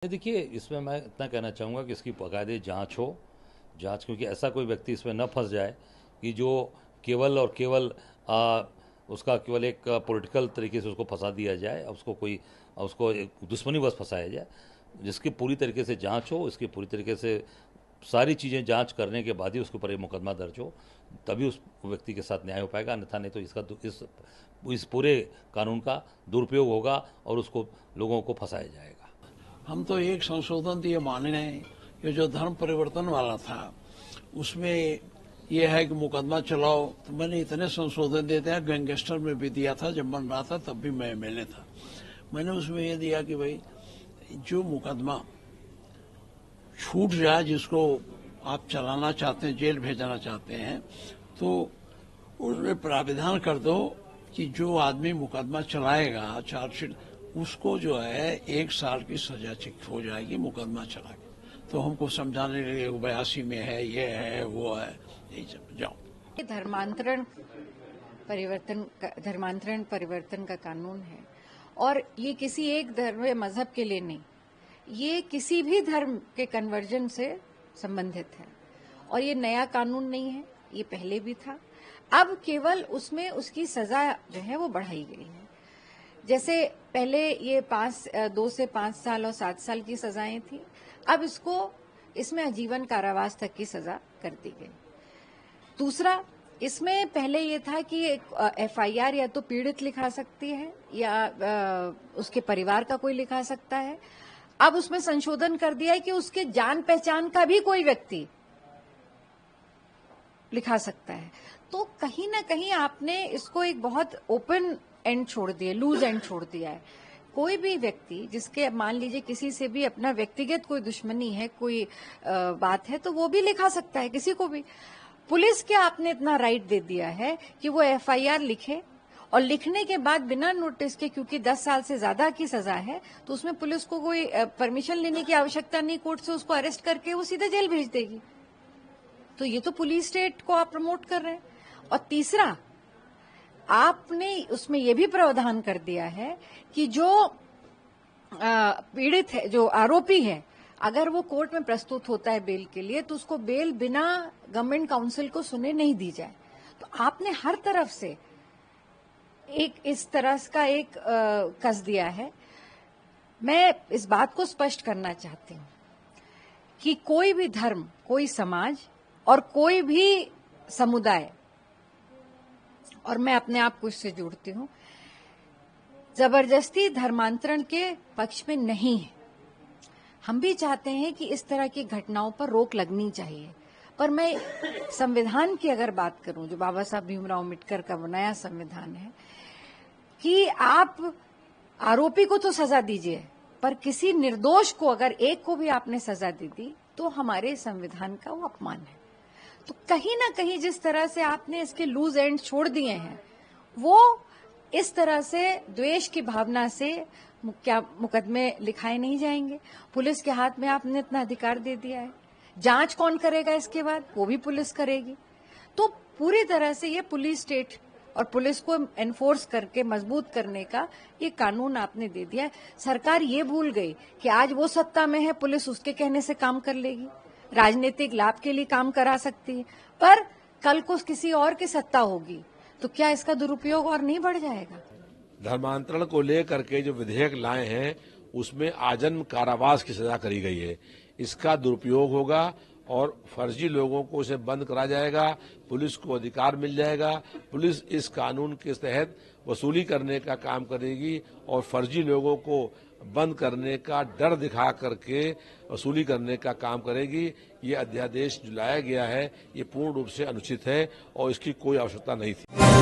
देखिए, इसमें मैं इतना कहना चाहूँगा कि इसकी बाकायदे जांच हो। जांच, क्योंकि ऐसा कोई व्यक्ति इसमें न फंस जाए कि जो केवल और केवल उसका केवल एक पॉलिटिकल तरीके से उसको फंसा दिया जाए, उसको एक दुश्मनीवश फंसाया जाए। जिसकी पूरी तरीके से जांच हो, इसकी पूरी तरीके से सारी चीज़ें जांच करने के बाद ही उसके ऊपर एक मुकदमा दर्ज हो, तभी उस व्यक्ति के साथ न्याय हो पाएगा। अन्यथा नहीं तो इस पूरे कानून का दुरुपयोग होगा और उसको लोगों को फंसाया जाएगा। हम तो एक संशोधन ये माने हैं, ये जो धर्म परिवर्तन वाला था उसमें ये है कि मुकदमा चलाओ। तो मैंने इतने संशोधन देते हैं, गैंगस्टर में भी दिया था, जब बन रहा था तब भी मैं एमएलए था। मैंने उसमें ये दिया कि भाई जो मुकदमा छूट जाए, जिसको आप चलाना चाहते हैं, जेल भेजना चाहते हैं, तो उसमें प्राविधान कर दो कि जो आदमी मुकदमा चलाएगा चार्जशीट, उसको जो है 1 साल की सजा हो जाएगी मुकदमा चला के। तो हमको समझाने लगे 82 में है, ये है, वो है, यही सब जाओ। धर्मांतरण परिवर्तन का कानून है और ये किसी एक धर्म या मजहब के लिए नहीं, ये किसी भी धर्म के कन्वर्जन से संबंधित है। और ये नया कानून नहीं है, ये पहले भी था। अब केवल उसमें उसकी सजा जो है वो बढ़ाई गई है। जैसे पहले ये 2 से 5 साल और 7 साल की सजाएं थी, अब इसमें आजीवन कारावास तक की सजा कर दी गई। दूसरा, इसमें पहले ये था कि एफआईआर या तो पीड़ित लिखा सकती है या उसके परिवार का कोई लिखा सकता है। अब उसमें संशोधन कर दिया है कि उसके जान पहचान का भी कोई व्यक्ति लिखा सकता है। तो कहीं ना कहीं आपने इसको एक बहुत ओपन एंड छोड़ दिया, लूज एंड छोड़ दिया है। कोई भी व्यक्ति जिसके मान लीजिए किसी से भी अपना व्यक्तिगत कोई दुश्मनी है, कोई बात है, तो वो भी लिखा सकता है किसी को भी। पुलिस के आपने इतना राइट दे दिया है कि वो एफआईआर लिखे और लिखने के बाद बिना नोटिस के, क्योंकि 10 साल से ज्यादा की सजा है, तो उसमें पुलिस को कोई परमिशन लेने की आवश्यकता नहीं कोर्ट से। उसको अरेस्ट करके वो सीधे जेल भेज देगी। तो ये तो पुलिस स्टेट को आप प्रमोट कर रहे हैं। और तीसरा, आपने उसमें यह भी प्रावधान कर दिया है कि जो पीड़ित है, जो आरोपी है, अगर वो कोर्ट में प्रस्तुत होता है बेल के लिए, तो उसको बेल बिना गवर्नमेंट काउंसिल को सुने नहीं दी जाए। तो आपने हर तरफ से एक इस तरह का एक कस दिया है। मैं इस बात को स्पष्ट करना चाहती हूँ कि कोई भी धर्म, कोई समाज और कोई भी समुदाय, और मैं अपने आप को इससे जोड़ती हूँ, जबरदस्ती धर्मांतरण के पक्ष में नहीं है। हम भी चाहते हैं कि इस तरह की घटनाओं पर रोक लगनी चाहिए। पर मैं संविधान की अगर बात करूं, जो बाबा साहब भीमराव अम्बेडकर का बनाया संविधान है, कि आप आरोपी को तो सजा दीजिए, पर किसी निर्दोष को अगर एक को भी आपने सजा दे दी तो हमारे संविधान का वो अपमान है। तो कहीं ना कहीं जिस तरह से आपने इसके लूज एंड छोड़ दिए हैं, वो इस तरह से द्वेष की भावना से क्या मुकदमे लिखाए नहीं जाएंगे। पुलिस के हाथ में आपने इतना अधिकार दे दिया है। जांच कौन करेगा इसके बाद? वो भी पुलिस करेगी। तो पूरी तरह से ये पुलिस स्टेट और पुलिस को एनफोर्स करके मजबूत करने का ये कानून आपने दे दिया है। सरकार ये भूल गई कि आज वो सत्ता में है, पुलिस उसके कहने से काम कर लेगी, राजनीतिक लाभ के लिए काम करा सकती है। पर कल को किसी और की सत्ता होगी तो क्या इसका दुरुपयोग और नहीं बढ़ जाएगा? धर्मांतरण को लेकर के जो विधेयक लाए हैं उसमें आजन्म कारावास की सजा करी गई है। इसका दुरुपयोग होगा और फर्जी लोगों को उसे बंद करा जाएगा, पुलिस को अधिकार मिल जाएगा। पुलिस इस कानून के तहत वसूली करने का काम करेगी और फर्जी लोगों को बंद करने का डर दिखा करके वसूली करने का काम करेगी। ये अध्यादेश जो लाया गया है ये पूर्ण रूप से अनुचित है और इसकी कोई आवश्यकता नहीं थी।